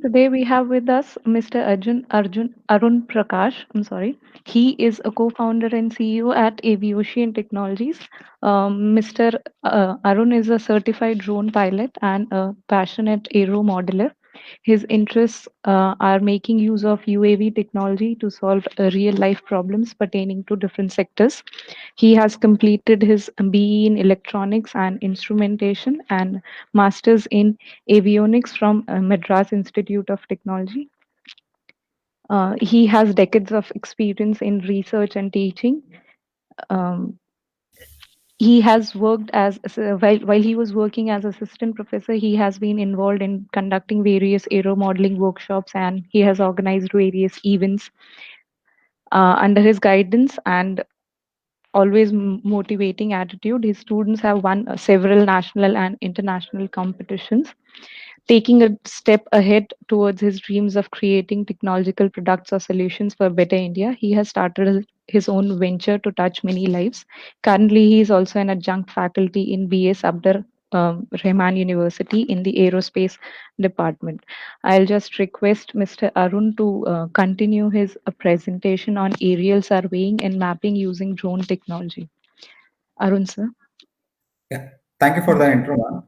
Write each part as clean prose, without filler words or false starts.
Today we have with us Mr. Arun Prakash. I'm sorry. He is a co-founder and CEO at Aviation Technologies. Mr. Arun is a certified drone pilot and a passionate aero modeler. His interests are making use of UAV technology to solve real-life problems pertaining to different sectors. He has completed his BE in Electronics and Instrumentation and Masters in Avionics from Madras Institute of Technology. He has decades of experience in research and teaching. Um, he has worked while he was working as assistant professor. He has been involved in conducting various aero modeling workshops, and he has organized various events under his guidance and always motivating attitude. His students have won several national and international competitions, taking a step ahead towards his dreams of creating technological products or solutions for a better India. He has started his own venture to touch many lives. Currently, he is also an adjunct faculty in BA Sabdar Rahman University in the aerospace department. I'll just request Mr. Arun to continue his presentation on aerial surveying and mapping using drone technology. Arun, sir. Yeah, thank you for Yeah, the intro, man.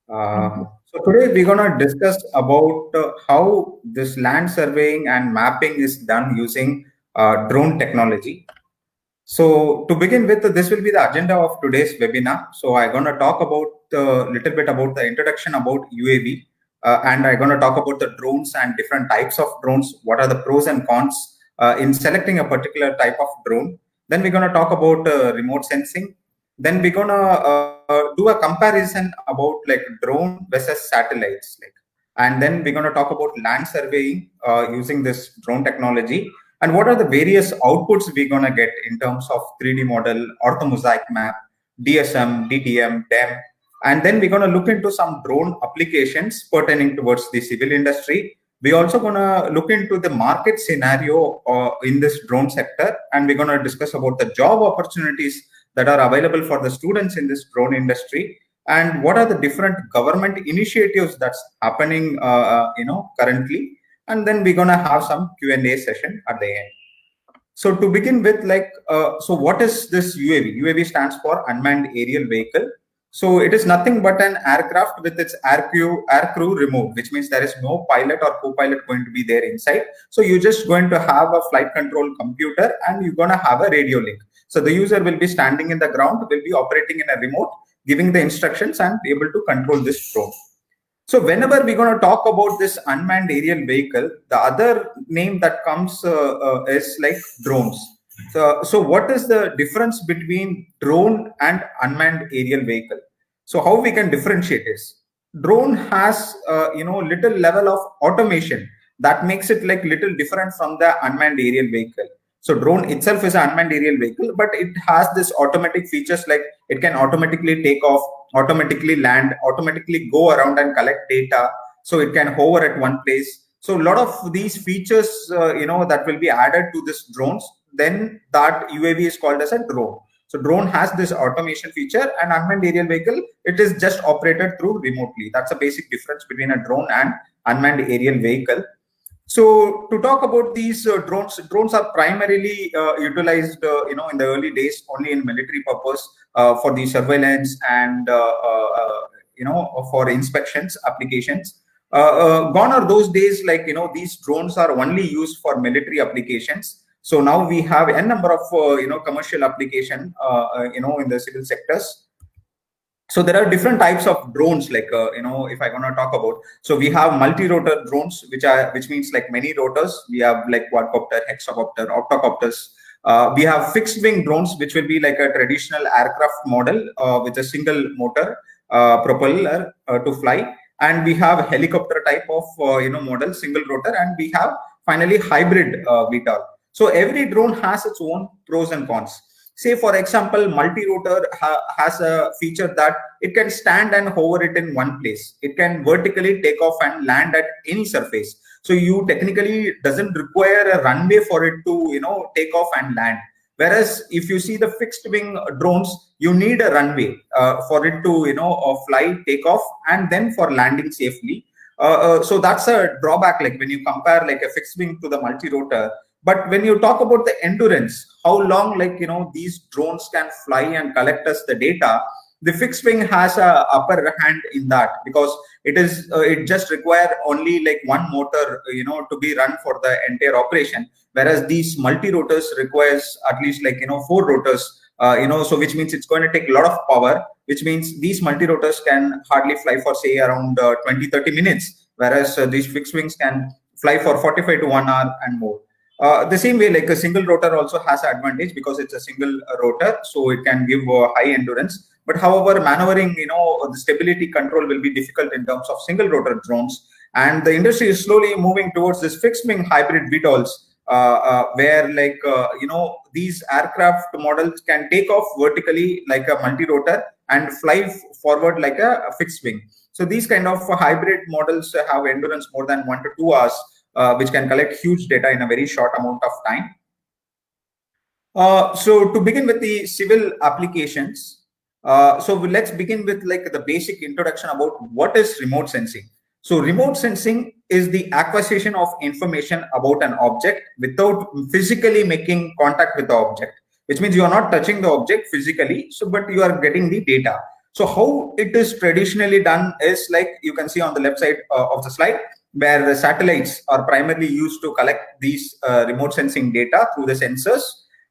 thank you. So today we're gonna discuss about how this land surveying and mapping is done using drone technology. So to begin with, this will be the agenda of today's webinar. So I'm gonna talk about a little bit about the introduction about UAV, and I'm gonna talk about the drones and different types of drones. What are the pros and cons in selecting a particular type of drone? Then we're gonna talk about remote sensing. Then we're gonna do a comparison about like drone versus satellites, and then we're gonna talk about land surveying using this drone technology, and what are the various outputs we're going to get in terms of 3D model, orthomosaic map, DSM, DTM, DEM. And then we're going to look into some drone applications pertaining towards the civil industry. We're also going to look into the market scenario in this drone sector, and we're going to discuss about the job opportunities that are available for the students in this drone industry, and what are the different government initiatives that's happening currently. And then we're gonna have some Q&A session at the end. So to begin with, so what is this UAV? UAV stands for Unmanned Aerial Vehicle. So it is nothing but an aircraft with its air crew removed, which means there is no pilot or co-pilot going to be there inside. So you're just going to have a flight control computer and you're gonna have a radio link. So the user will be standing in the ground, will be operating in a remote, giving the instructions and able to control this drone. So whenever we're going to talk about this unmanned aerial vehicle, the other name that comes is like drones. So what is the difference between drone and unmanned aerial vehicle? So how we can differentiate is drone has little level of automation that makes it like little different from the unmanned aerial vehicle. So drone itself is an unmanned aerial vehicle, but it has this automatic features like it can automatically take off, automatically land, automatically go around and collect data. So it can hover at one place. So a lot of these features, that will be added to this drones. Then that UAV is called as a drone. So drone has this automation feature, and unmanned aerial vehicle, it is just operated through remotely. That's a basic difference between a drone and unmanned aerial vehicle. So to talk about these drones are primarily utilized, in the early days only in military purpose for the surveillance and for inspections applications. Gone are those days, these drones are only used for military applications. So now we have a number of commercial application in the civil sectors. So there are different types of drones, if I want to talk about. So we have multi-rotor drones, which means like many rotors. We have like quadcopter, hexacopter, octocopters. We have fixed wing drones, which will be like a traditional aircraft model with a single motor propeller to fly. And we have helicopter type of model, single rotor, and we have finally hybrid VTOL. So every drone has its own pros and cons. Say for example, multi-rotor has a feature that it can stand and hover it in one place. It can vertically take off and land at any surface. So you technically doesn't require a runway for it to take off and land. Whereas if you see the fixed wing drones, you need a runway for it to fly, take off, and then for landing safely. So that's a drawback, like when you compare like a fixed wing to the multi-rotor. But when you talk about the endurance, how long like these drones can fly and collect us the data, the fixed wing has a upper hand in that, because it just require only like one motor to be run for the entire operation, whereas these multi-rotors requires at least like 4 rotors, so which means it's going to take a lot of power, which means these multi-rotors can hardly fly for say around 20-30 minutes, whereas these fixed wings can fly for 45 to 1 hour and more. The same way, like a single rotor also has an advantage because it's a single rotor, so it can give high endurance. But however, maneuvering, the stability control will be difficult in terms of single rotor drones. And the industry is slowly moving towards this fixed wing hybrid VTOLs, where like these aircraft models can take off vertically like a multi-rotor and fly forward like a fixed wing. So these kind of hybrid models have endurance more than 1 to 2 hours, which can collect huge data in a very short amount of time. So to begin with the civil applications, so let's begin with like the basic introduction about what is remote sensing. So remote sensing is the acquisition of information about an object without physically making contact with the object, which means you are not touching the object physically, so but you are getting the data. So how it is traditionally done is like you can see on the left side of the slide, where the satellites are primarily used to collect these remote sensing data through the sensors.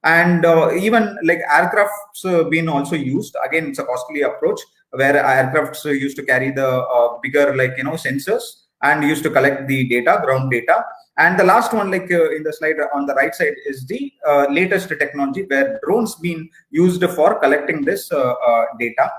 And even like aircrafts been also used. Again, it's a costly approach where aircrafts used to carry the bigger like sensors and used to collect the data, ground data. And the last one, like in the slide on the right side, is the latest technology where drones being used for collecting this data.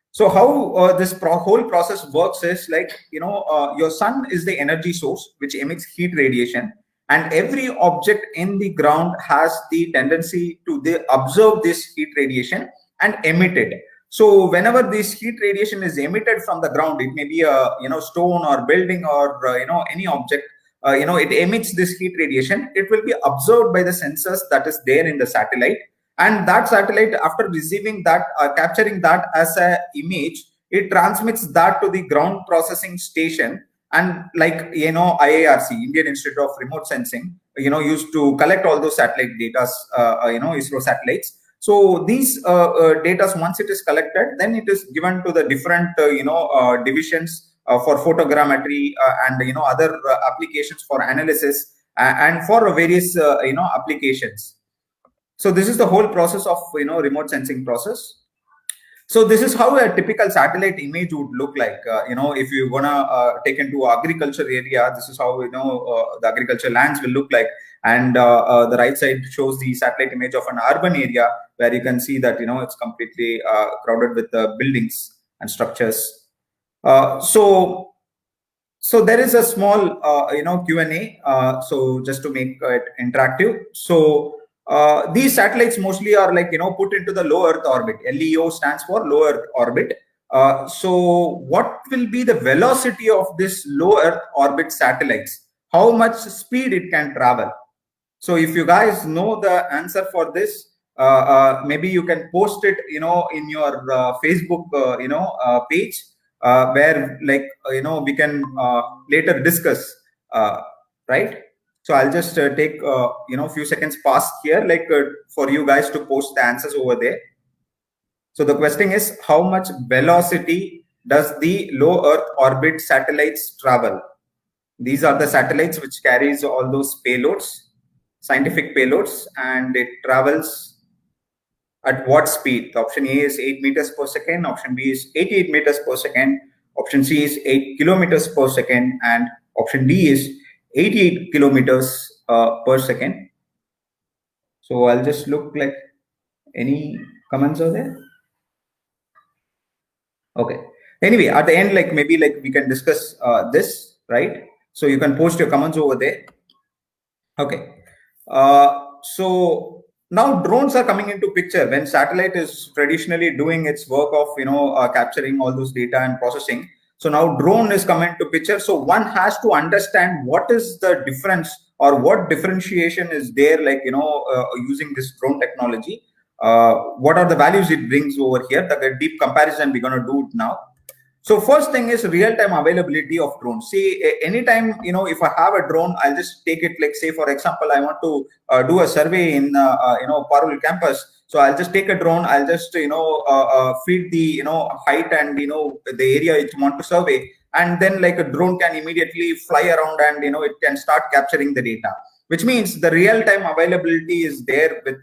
So how this whole process works is like, your sun is the energy source which emits heat radiation, and every object in the ground has the tendency to observe this heat radiation and emit it. So whenever this heat radiation is emitted from the ground, it may be a stone or building or any object, it emits this heat radiation. It will be observed by the sensors that is there in the satellite, and that satellite, after receiving that, capturing that as a image, it transmits that to the ground processing station. And like IARC, Indian Institute of Remote Sensing, used to collect all those satellite data, ISRO satellites. So these data, once it is collected, then it is given to the different divisions for photogrammetry and other applications for analysis and for various applications. So this is the whole process of remote sensing process. So this is how a typical satellite image would look like. If you wanna take into agriculture area, this is how the agriculture lands will look like. And the right side shows the satellite image of an urban area where you can see that it's completely crowded with buildings and structures. So there is a small Q&A. So just to make it interactive. So these satellites mostly are like put into the low Earth orbit. LEO stands for low Earth orbit. So what will be the velocity of this low Earth orbit satellites? How much speed it can travel? So if you guys know the answer for this, maybe you can post it in your Facebook page, where like we can later discuss, right? So I'll just take few seconds past here, like for you guys to post the answers over there. So the question is, how much velocity does the low Earth orbit satellites travel? These are the satellites which carries all those payloads, scientific payloads, and it travels at what speed? The option A is 8 meters per second, option B is 88 meters per second, option C is 8 kilometers per second, and option D is 88 kilometers per second. So I'll just look like any comments are there. Okay. Anyway, at the end, like maybe like we can discuss this, right? So you can post your comments over there. Okay. So now drones are coming into picture when satellite is traditionally doing its work of capturing all those data and processing. So now drone is coming to picture. So one has to understand what is the difference or what differentiation is there, like using this drone technology. What are the values it brings over here? The deep comparison we're going to do now. So first thing is real-time availability of drones. See, anytime, if I have a drone, I'll just take it. Like, say, for example, I want to do a survey in, Parul campus. So I'll just take a drone. I'll just, feed the, height and, the area it want to survey. And then like a drone can immediately fly around and, it can start capturing the data, which means the real-time availability is there with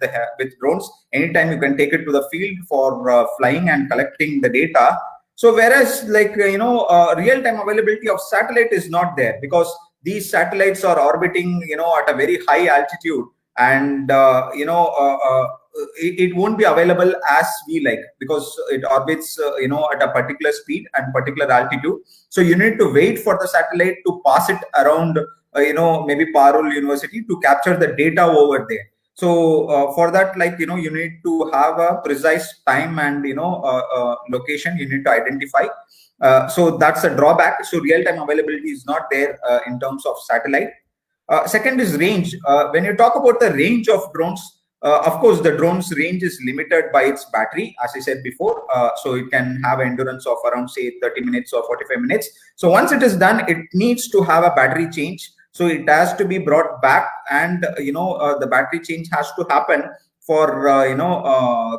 drones. Anytime you can take it to the field for flying and collecting the data. So whereas like, real-time availability of satellite is not there, because these satellites are orbiting, at a very high altitude, and, it won't be available as we like, because it orbits, at a particular speed and particular altitude. So you need to wait for the satellite to pass it around, maybe Parul University to capture the data over there. So for that, like, you need to have a precise time and, location you need to identify. So that's a drawback. So real-time availability is not there in terms of satellite. Second is range. When you talk about the range of drones, of course, the drone's range is limited by its battery, as I said before. So it can have endurance of around, say, 30 minutes or 45 minutes. So once it is done, it needs to have a battery change. So it has to be brought back, and, the battery change has to happen for,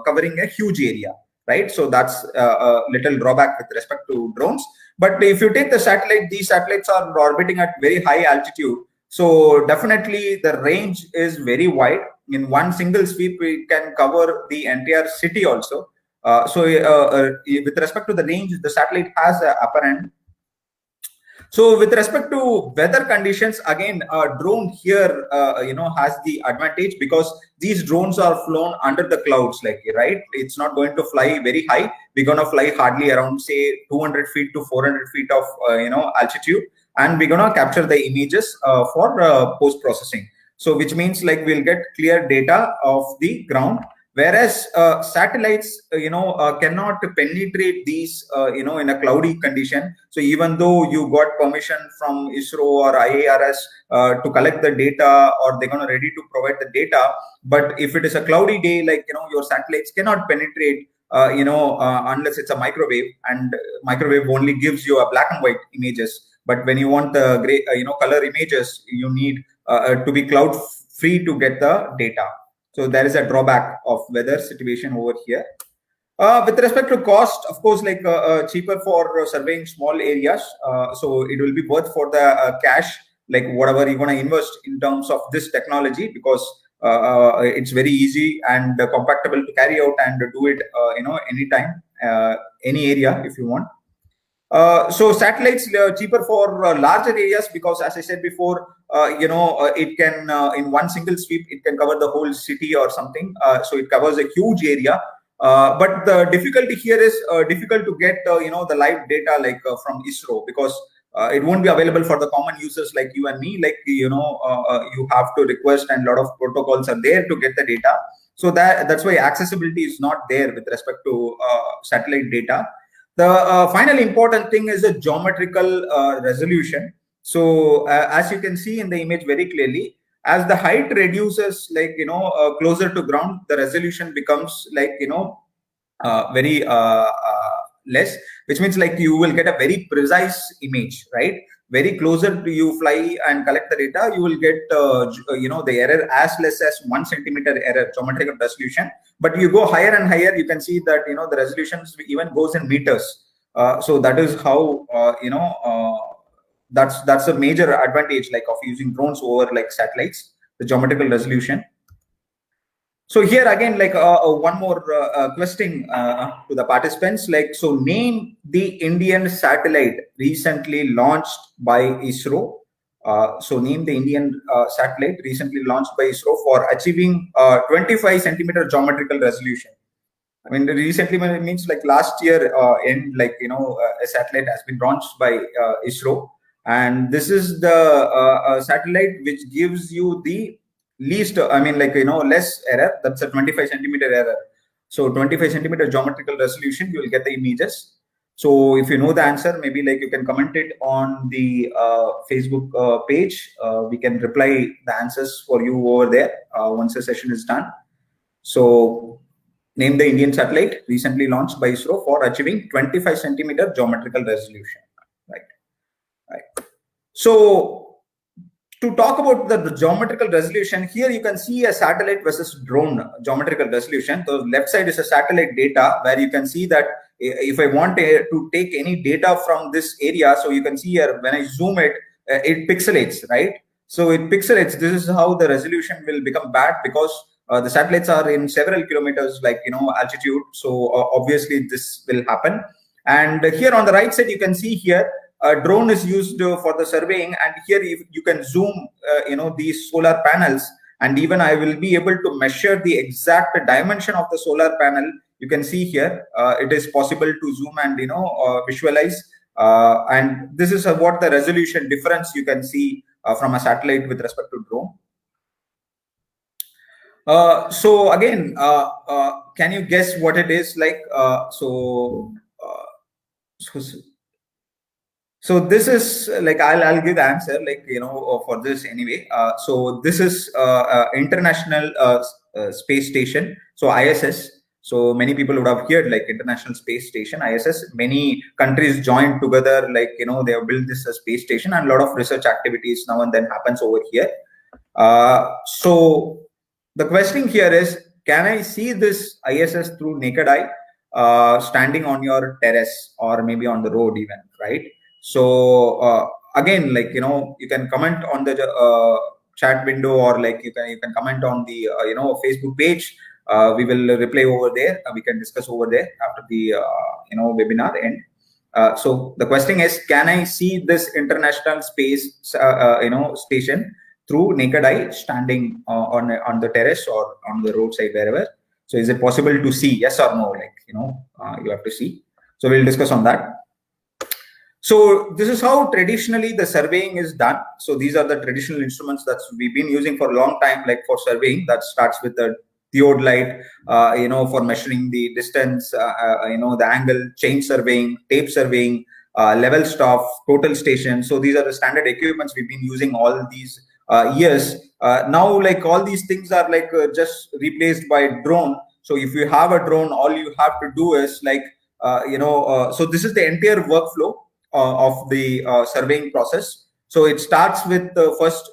covering a huge area, right? So that's a little drawback with respect to drones. But if you take the satellite, these satellites are orbiting at very high altitude. So definitely the range is very wide. In one single sweep, we can cover the entire city also. With respect to the range, the satellite has an upper hand. So with respect to weather conditions, again, drone here, has the advantage, because these drones are flown under the clouds, like, right? It's not going to fly very high. We're going to fly hardly around, say, 200 feet to 400 feet of, altitude. And we're going to capture the images for post-processing. So which means like we'll get clear data of the ground. Whereas satellites, cannot penetrate these, in a cloudy condition. So even though you got permission from ISRO or IARS to collect the data, or they're gonna ready to provide the data, but if it is a cloudy day, like, your satellites cannot penetrate, unless it's a microwave, and microwave only gives you a black and white images. But when you want the gray, color images, you need to be cloud free to get the data. So there is a drawback of weather situation over here. With respect to cost, of course, like, cheaper for surveying small areas. So it will be worth for the cash, like whatever you're going to invest in terms of this technology, because it's very easy and compactable to carry out and do it, anytime, any area if you want. So satellites cheaper for larger areas, because as I said before, it can, in one single sweep, it can cover the whole city or something. So it covers a huge area. But the difficulty here is difficult to get, the live data, like from ISRO, because it won't be available for the common users like you and me. Like, you have to request, and a lot of protocols are there to get the data. So that's why accessibility is not there with respect to satellite data. The final important thing is the geometrical resolution. So as you can see in the image very clearly, as the height reduces, like, closer to ground, the resolution becomes like, very less, which means like you will get a very precise image, right? Very closer to you fly and collect the data, you will get, the error as less as 1 centimeter error, geometrical resolution. But you go higher and higher, you can see that, the resolutions even goes in meters. So that is how, that's a major advantage, like, of using drones over like satellites, the geometrical resolution. So here again, like, one more question to the participants, like, so name the Indian satellite recently launched by ISRO. So name the Indian satellite recently launched by ISRO for achieving 25 centimeter geometrical resolution. I mean, recently means like last year, like, a satellite has been launched by ISRO, and this is the satellite which gives you the least, less error. That's a 25 centimeter error. So 25 centimeter geometrical resolution, you will get the images. So if you know the answer, maybe like you can comment it on the Facebook page. We can reply the answers for you over there once the session is done. So named the Indian satellite, recently launched by ISRO for achieving 25 centimeter geometrical resolution. Right. So to talk about the geometrical resolution, here you can see a satellite versus drone geometrical resolution. So left side is a satellite data where you can see that if I want to take any data from this area, so you can see here when I zoom it, it pixelates, right? So it pixelates. This is how the resolution will become bad because the satellites are in several kilometers, like altitude. So obviously this will happen. And here on the right side, you can see here a drone is used for the surveying, and here you can zoom these solar panels, and even I will be able to measure the exact dimension of the solar panel. You can see here it is possible to zoom and visualize, and this is what the resolution difference you can see from a satellite with respect to drone. So again, can you guess what it is like? So this is like, I'll give the answer, like, for this anyway. So this is International Space Station, so ISS. So many people would have heard like International Space Station, ISS. Many countries joined together, like, they have built this space station, and a lot of research activities now and then happens over here. So the question here is, can I see this ISS through naked eye, standing on your terrace or maybe on the road even, right? So again, like, you can comment on the chat window, or like you can comment on the Facebook page. We will reply over there. We can discuss over there after the webinar end. So the question is, can I see this International Space station through naked eye, standing on the terrace or on the roadside, wherever? So is it possible to see? Yes or no? Like, you have to see. So we'll discuss on that. So this is how traditionally the surveying is done. So these are the traditional instruments that we've been using for a long time, like for surveying. That starts with the theodolite, for measuring the distance, the angle, change surveying, tape surveying, level staff, total station. So these are the standard equipments we've been using all these years. Now, like, all these things are like just replaced by drone. So if you have a drone, all you have to do is like, so this is the entire workflow of the surveying process. So it starts with first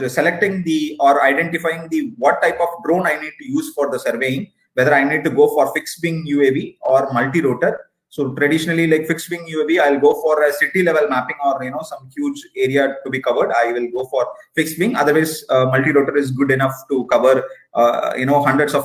selecting or identifying the what type of drone I need to use for the surveying, whether I need to go for fixed wing UAV or multi-rotor. So traditionally, like fixed wing UAV, I'll go for a city level mapping or some huge area to be covered. I will go for fixed wing. Otherwise, multi-rotor is good enough to cover hundreds of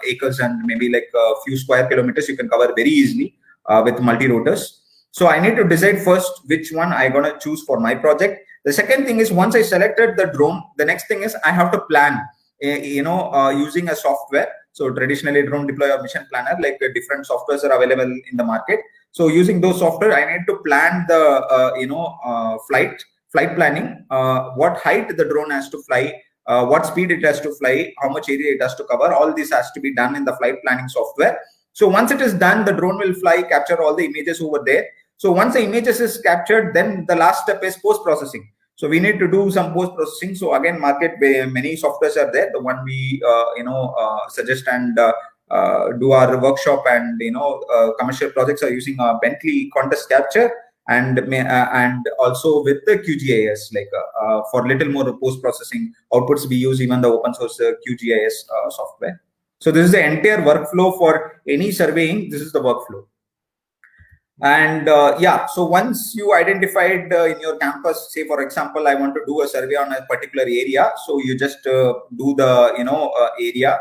acres and maybe like a few square kilometers. You can cover very easily with multi-rotors. So I need to decide first which one I'm going to choose for my project. The second thing is, once I selected the drone, the next thing is I have to plan, using a software. So traditionally, drone deploy or mission planner, like different softwares are available in the market. So using those software, I need to plan the flight planning, what height the drone has to fly, what speed it has to fly, how much area it has to cover. All this has to be done in the flight planning software. So once it is done, the drone will fly, capture all the images over there. So once the images is captured, then the last step is post-processing. So we need to do some post-processing. So again, market, many softwares are there. The one we suggest and do our workshop and commercial projects are using Bentley Contest Capture and also with the QGIS, like for little more post-processing outputs, we use even the open source QGIS software. So this is the entire workflow for any surveying. This is the workflow. And so once you identified in your campus, say for example, I want to do a survey on a particular area. So you just do the area.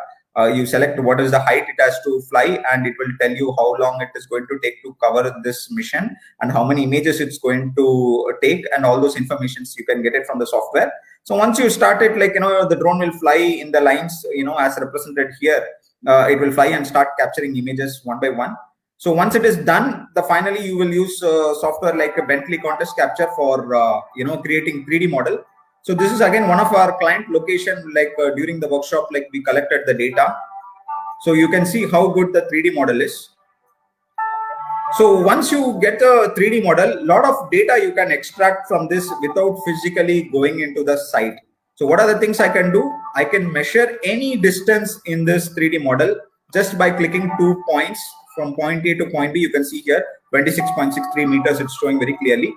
You select what is the height it has to fly, and it will tell you how long it is going to take to cover this mission and how many images it's going to take, and all those informations you can get it from the software. So once you start it, like, the drone will fly in the lines, as represented here. It will fly and start capturing images one by one. So once it is done, finally you will use software like a Bentley Contest Capture for creating 3D model. So this is again one of our client location, like during the workshop, like we collected the data. So you can see how good the 3D model is. So once you get a 3D model, a lot of data you can extract from this without physically going into the site. So what are the things I can do? I can measure any distance in this 3D model just by clicking 2 points from point A to point B. You can see here 26.63 meters. It's showing very clearly.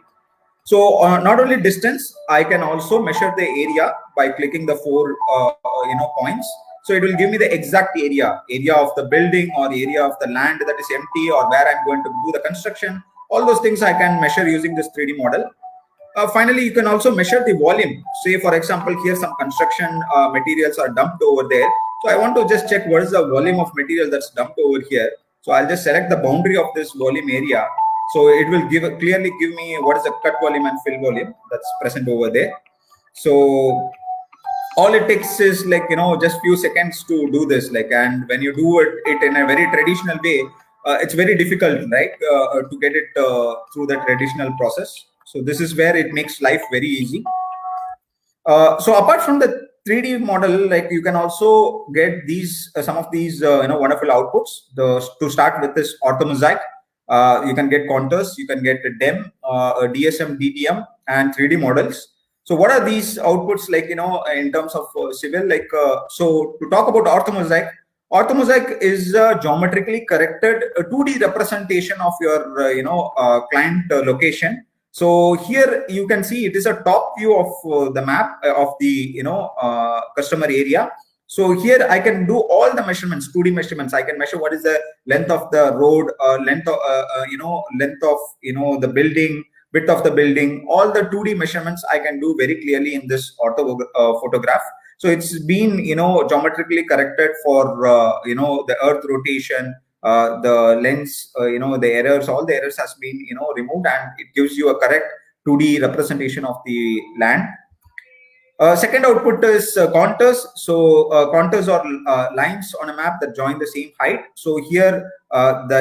So not only distance, I can also measure the area by clicking the 4 points. So it will give me the exact area of the building or area of the land that is empty or where I'm going to do the construction. All those things I can measure using this 3D model. Finally, you can also measure the volume. Say, for example, here some construction materials are dumped over there. So I want to just check what is the volume of material that's dumped over here. So I'll just select the boundary of this volume area. So it will clearly give me what is the cut volume and fill volume that's present over there. So all it takes is just few seconds to do this. And when you do it in a very traditional way, it's very difficult, right, to get it through the traditional process. So this is where it makes life very easy. So apart from the 3D model, you can also get these some of these wonderful outputs. To start with this orthomosaic, you can get contours, you can get a DEM, DSM, DTM, and 3D models. So what are these outputs in terms of civil? So to talk about orthomosaic, orthomosaic is a geometrically corrected 2D representation of your client location. So here you can see it is a top view of the map of the customer area. So here I can do all the measurements, 2D measurements. I can measure what is the length of the road, length of the building, width of the building. All the 2D measurements I can do very clearly in this ortho photograph. So it's been geometrically corrected for the earth rotation, the lens, the errors, all the errors has been removed, and it gives you a correct 2D representation of the land. Second output is contours. So contours are lines on a map that join the same height. So here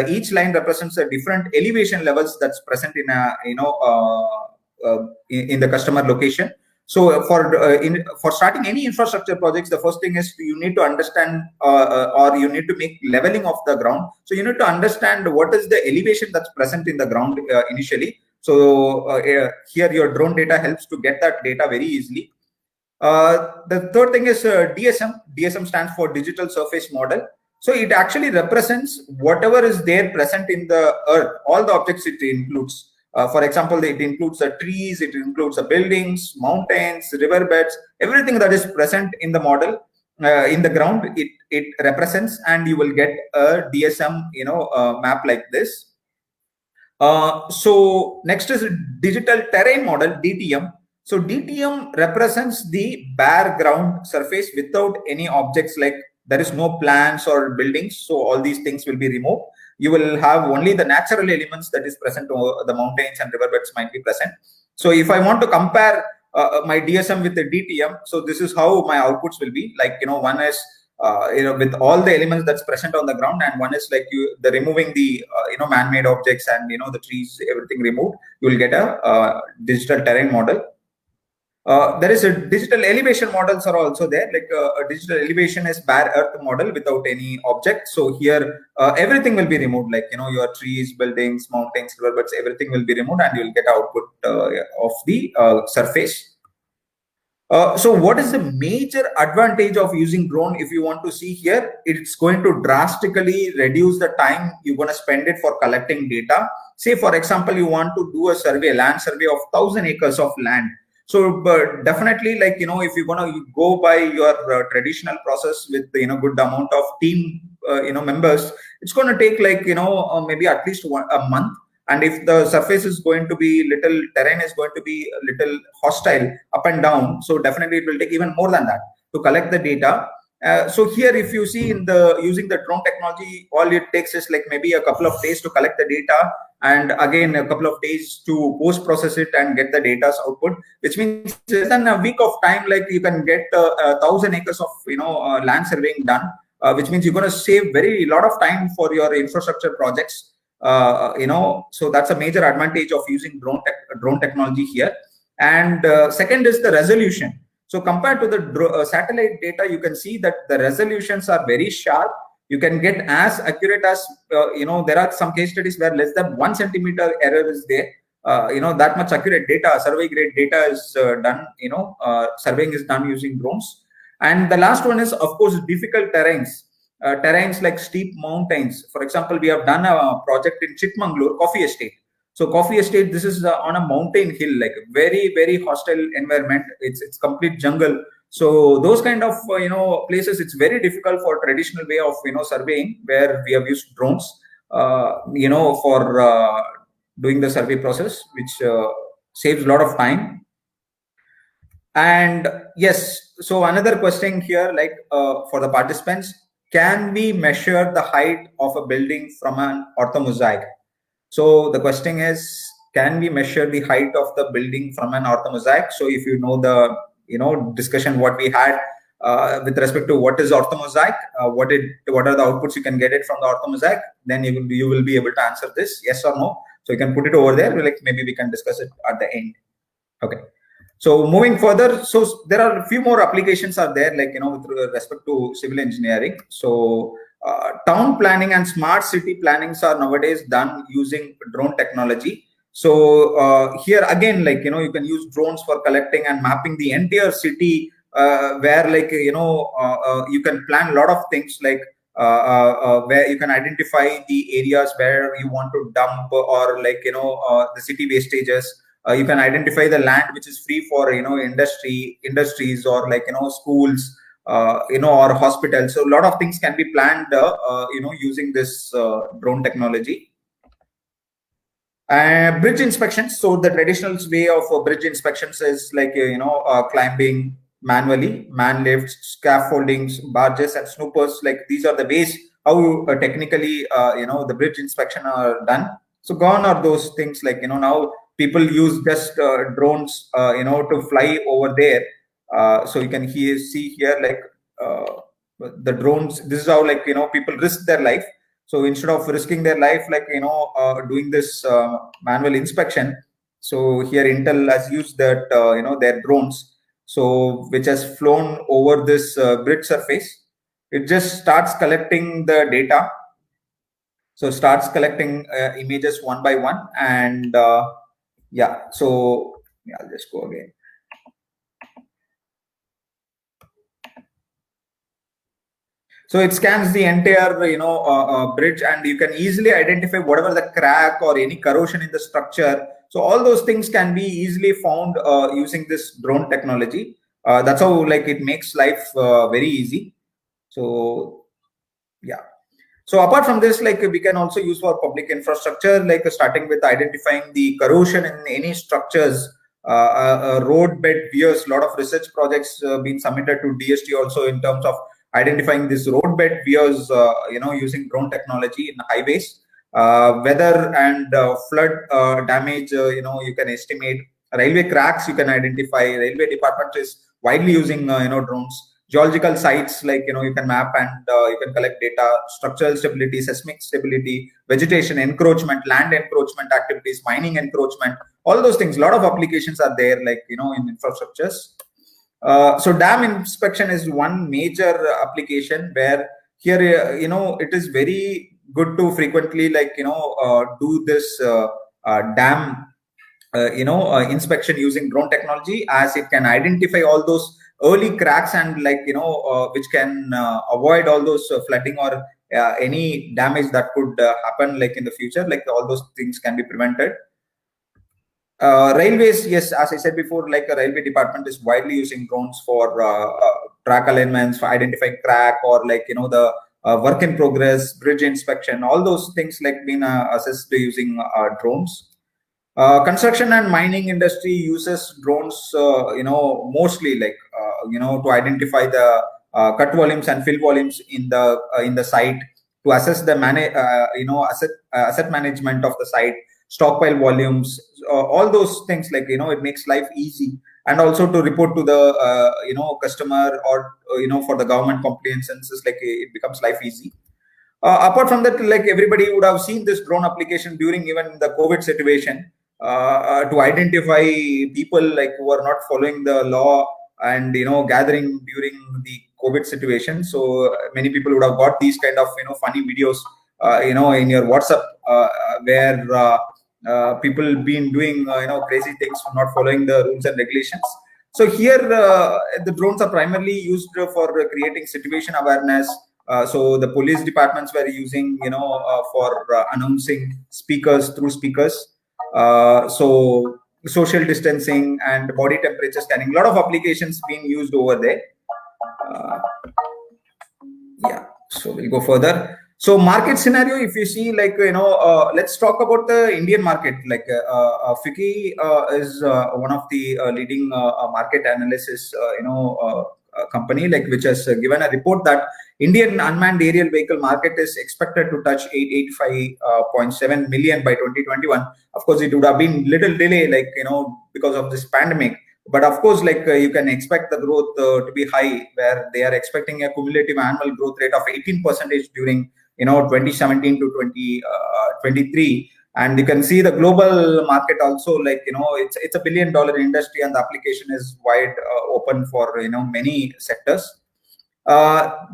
each line represents a different elevation levels that's present in a in the customer location. So for starting any infrastructure projects, the first thing is you need to understand or you need to make leveling of the ground. So you need to understand what is the elevation that's present in the ground initially. So here your drone data helps to get that data very easily. The third thing is DSM. DSM stands for Digital Surface Model. So it actually represents whatever is there present in the earth, all the objects it includes. For example, it includes the trees, it includes the buildings, mountains, riverbeds, everything that is present in the model, in the ground, it represents, and you will get a DSM, map like this. So next is Digital Terrain Model, DTM. So DTM represents the bare ground surface without any objects, like there is no plants or buildings. So all these things will be removed. You will have only the natural elements that is present, or the mountains and riverbeds might be present. So if I want to compare my DSM with the DTM, so this is how my outputs will be. One is with all the elements that's present on the ground, and one is the removing the man-made objects and the trees, everything removed. You will get a digital terrain model. There is a digital elevation models are also there. A digital elevation is bare earth model without any object. So here everything will be removed, your trees, buildings, mountains, riverbeds, everything will be removed, and you will get output of the surface. So what is the major advantage of using drone? If you want to see here, it's going to drastically reduce the time you're going to spend it for collecting data. Say, for example, you want to do a survey, land survey of 1,000 acres of land. So definitely, if you're going to go by your traditional process with good amount of team members, it's going to take maybe at least a month. And if the surface is going to be terrain is going to be a little hostile up and down, so definitely it will take even more than that to collect the data. So here, if you see using the drone technology, all it takes is maybe a couple of days to collect the data, and again a couple of days to post process it and get the data's output, which means less than a week of time, you can get 1,000 acres of land surveying done, which means you're going to save very lot of time for your infrastructure projects. So that's a major advantage of using drone technology here. And second is the resolution. So compared to the satellite data, you can see that the resolutions are very sharp. You can get as accurate as there are some case studies where less than 1 centimeter error is there. That much accurate data, survey grade data is done. Surveying is done using drones. And the last one is, of course, difficult terrains. terrains like steep mountains. For example, we have done a project in Chikmagalur, Coffee Estate. So Coffee Estate, this is on a mountain hill, like very, very hostile environment. It's complete jungle. So those kind of places, it's very difficult for traditional way of surveying, where we have used drones for doing the survey process, which saves a lot of time. And yes, so another question here, like for the participants, can we measure the height of a building from an orthomosaic? So the question is, can we measure the height of the building from an orthomosaic? So if you know the discussion what we had with respect to what is orthomosaic, what are the outputs you can get it from the orthomosaic, then you will be able to answer this yes or no. So you can put it over there. Like maybe we can discuss it at the end. Okay. So moving further, so there are a few more applications are there, like with respect to civil engineering. So town planning and smart city plannings are nowadays done using drone technology. So here again, like you can use drones for collecting and mapping the entire city, where like you can plan a lot of things, like where you can identify the areas where you want to dump, or like the city wastages. You can identify the land which is free for industries, or like schools, or hospitals. So a lot of things can be planned using this drone technology. Bridge inspections. So the traditional way of bridge inspections is like climbing manually, man lifts, scaffoldings, barges, and snoopers. Like these are the ways how technically the bridge inspection are done. So gone are those things, like now people use just drones to fly over there. So you can see here, like the drones. This is how, like people risk their life. So instead of risking their life, like doing this manual inspection, so here Intel has used that their drones, so which has flown over this grid surface. It just starts collecting the data. So starts collecting images one by one, and yeah, so yeah, I'll just go again. So it scans the entire bridge, and you can easily identify whatever the crack or any corrosion in the structure. So all those things can be easily found using this drone technology. That's how, like, it makes life very easy. So yeah. So apart from this, like we can also use for public infrastructure, like starting with identifying the corrosion in any structures, roadbed wears. A lot of research projects being submitted to DST also in terms of identifying this roadbed wears, using drone technology in highways. Weather and flood damage, you can estimate. Railway cracks, you can identify. Railway department is widely using drones. Geological sites, like you can map and you can collect data. Structural stability, seismic stability, vegetation encroachment, land encroachment activities, mining encroachment, all those things. A lot of applications are there, like in infrastructures. So dam inspection is one major application, where here it is very good to frequently, like do this dam inspection using drone technology, as it can identify all those early cracks, and like which can avoid all those flooding or any damage that could happen, like in the future. Like all those things can be prevented. Railways, yes, as I said before, like a railway department is widely using drones for track alignments, for identifying crack, or like the work in progress, bridge inspection, all those things like being assessed using drones. Construction and mining industry uses drones, mostly, like to identify the cut volumes and fill volumes in the site, to assess the asset management of the site, stockpile volumes, all those things, like it makes life easy, and also to report to the customer, or for the government compliances, like it becomes life easy. Apart from that, like everybody would have seen this drone application during even the COVID situation, to identify people like who are not following the law, and gathering during the COVID situation. So many people would have got these kind of funny videos in your WhatsApp, where people been doing crazy things for not following the rules and regulations. So here the drones are primarily used for creating situation awareness, So the police departments were using, for announcing speakers through speakers. So social distancing and body temperature scanning, a lot of applications being used over there. Yeah, so we'll go further. So market scenario, if you see, like, let's talk about the Indian market. Like, FICCI is one of the leading market analysis, company, like, which has given a report that Indian unmanned aerial vehicle market is expected to touch 885.7 million by 2021. Of course, it would have been little delay, like, because of this pandemic. But of course, like, you can expect the growth to be high, where they are expecting a cumulative annual growth rate of 18% during 2017 to 2023. And you can see the global market also, like, it's a $1 billion industry, and the application is wide open for many sectors.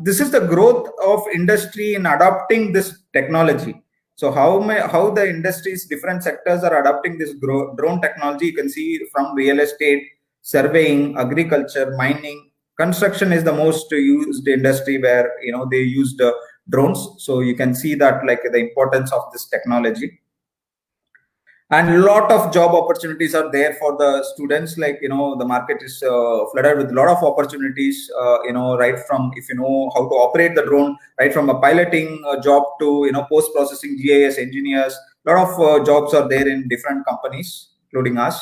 This is the growth of industry in adopting this technology. So how the industries, different sectors are adopting this drone technology. You can see from real estate, surveying, agriculture, mining, construction is the most used industry where they used drones. So you can see that, like, the importance of this technology. And a lot of job opportunities are there for the students. Like, the market is flooded with a lot of opportunities, right from, if you know how to operate the drone, right from a piloting job to post processing GIS engineers. A lot of jobs are there in different companies, including us.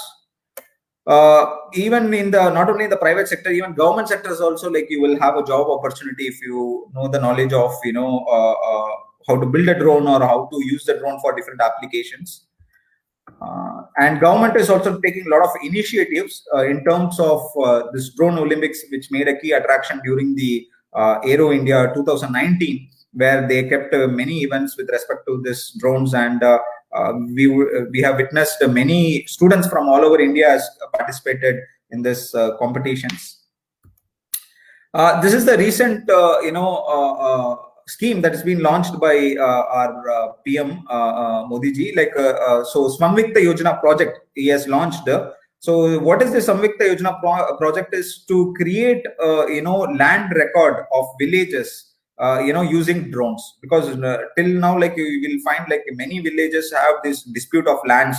Even in the, not only in the private sector, even government sectors also, like, you will have a job opportunity if you know the knowledge of how to build a drone or how to use the drone for different applications. And government is also taking a lot of initiatives in terms of this drone Olympics, which made a key attraction during the Aero India 2019, where they kept many events with respect to this drones. And we have witnessed many students from all over India has participated in this competitions. This is the recent, scheme that has been launched by our PM Modi ji. Like, so Samvikta Yojana project he has launched. So what is the Samvikta Yojana project? Is to create land record of villages using drones, because till now, like, you will find, like, many villages have this dispute of lands,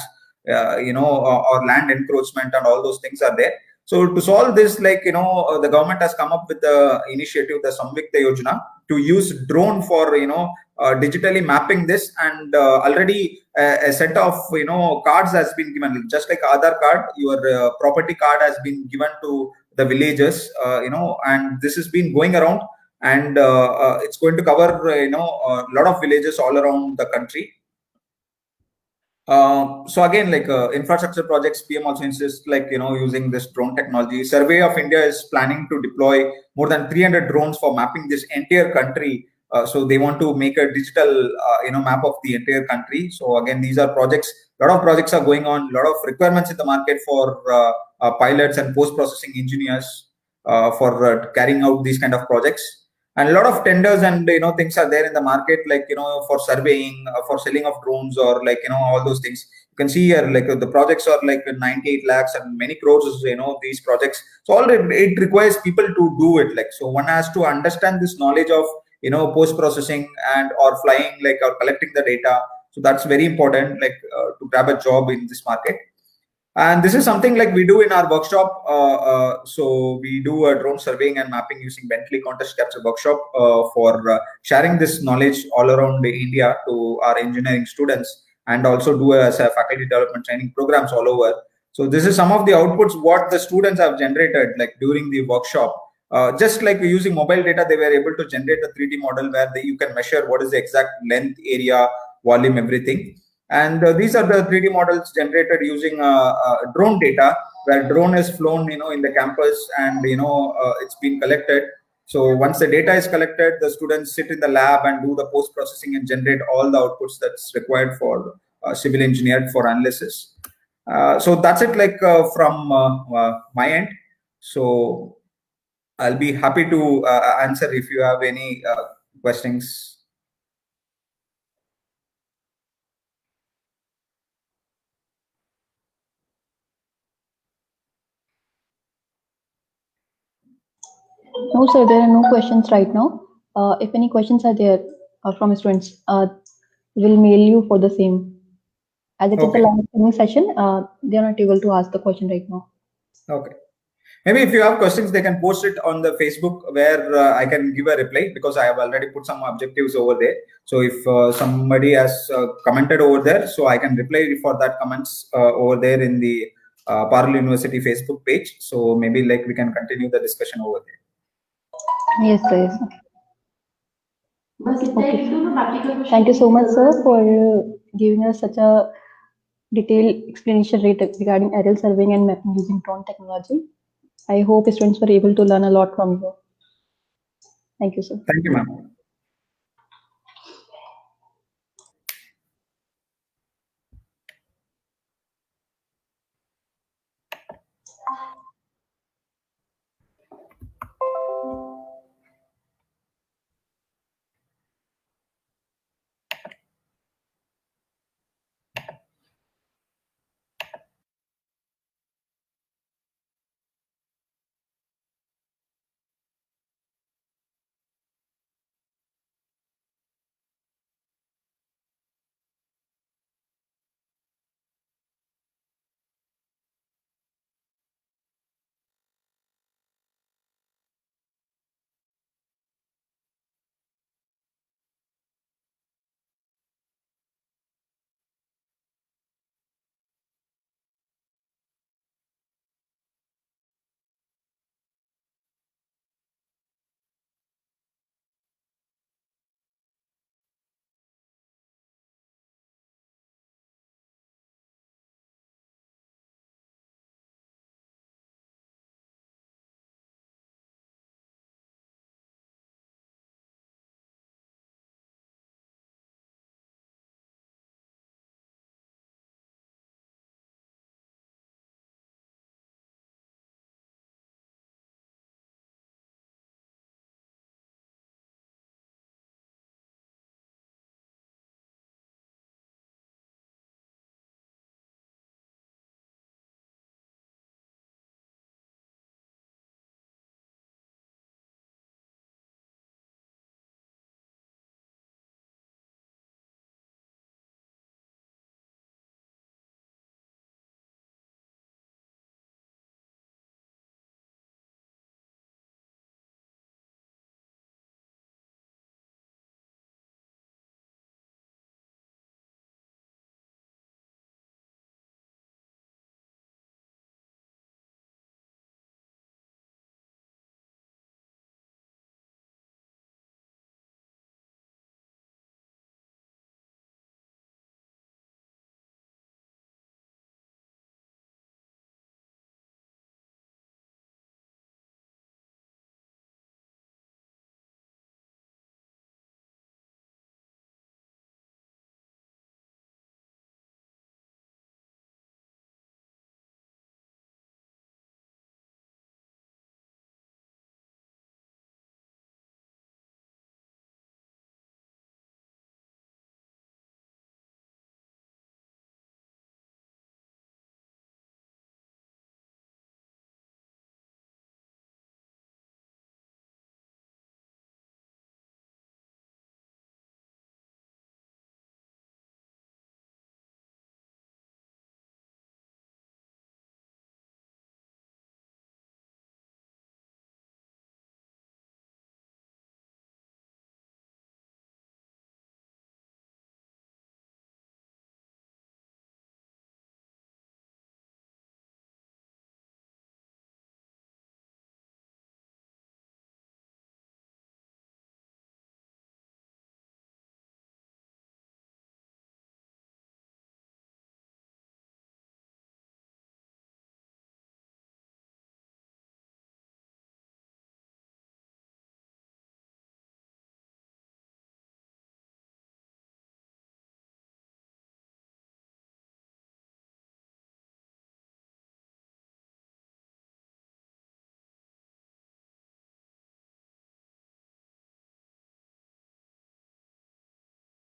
or land encroachment, and all those things are there. So to solve this, like, the government has come up with the initiative, the Samvikta Yojana, to use drone for digitally mapping this. And already a set of cards has been given, just like Aadhaar card. Your property card has been given to the villages, and this has been going around, and it's going to cover a lot of villages all around the country. So again, like, infrastructure projects, PM also insists, like, using this drone technology. Survey of India is planning to deploy more than 300 drones for mapping this entire country. So they want to make a digital, map of the entire country. So again, these are projects. A lot of projects are going on. A lot of requirements in the market for pilots and post-processing engineers for carrying out these kind of projects. And a lot of tenders and things are there in the market, like, for surveying, for selling of drones, or, like, all those things. You can see here, like, the projects are like 98 lakhs and many crores, these projects. So all it requires people to do it. Like, so one has to understand this knowledge of post processing and or flying, like, or collecting the data. So that's very important, like, to grab a job in this market. And this is something like we do in our workshop. So we do a drone surveying and mapping using Bentley Contest Capture workshop for sharing this knowledge all around India to our engineering students, and also do as a faculty development training programs all over. So this is some of the outputs what the students have generated, like, during the workshop. Just like using mobile data, they were able to generate a 3D model where you can measure what is the exact length, area, volume, everything. And these are the 3D models generated using drone data, where drone is flown, in the campus, and it's been collected. So once the data is collected, the students sit in the lab and do the post processing and generate all the outputs that's required for civil engineer for analysis. So that's it, like, from my end. So I'll be happy to answer if you have any questions. No, sir, there are no questions right now. If any questions are there from students, we'll mail you for the same. As it is a Okay. live streaming session, they are not able to ask the question right now. Okay. Maybe if you have questions, they can post it on the Facebook where I can give a reply, because I have already put some objectives over there. So if somebody has commented over there, so I can reply for that comments over there in the Parul University Facebook page. So maybe like we can continue the discussion over there. Yes, sir. Yes, sir. Okay. Thank you so much, sir, for giving us such a detailed explanation regarding aerial surveying and mapping using drone technology. I hope students were able to learn a lot from you. Thank you, sir. Thank you, ma'am.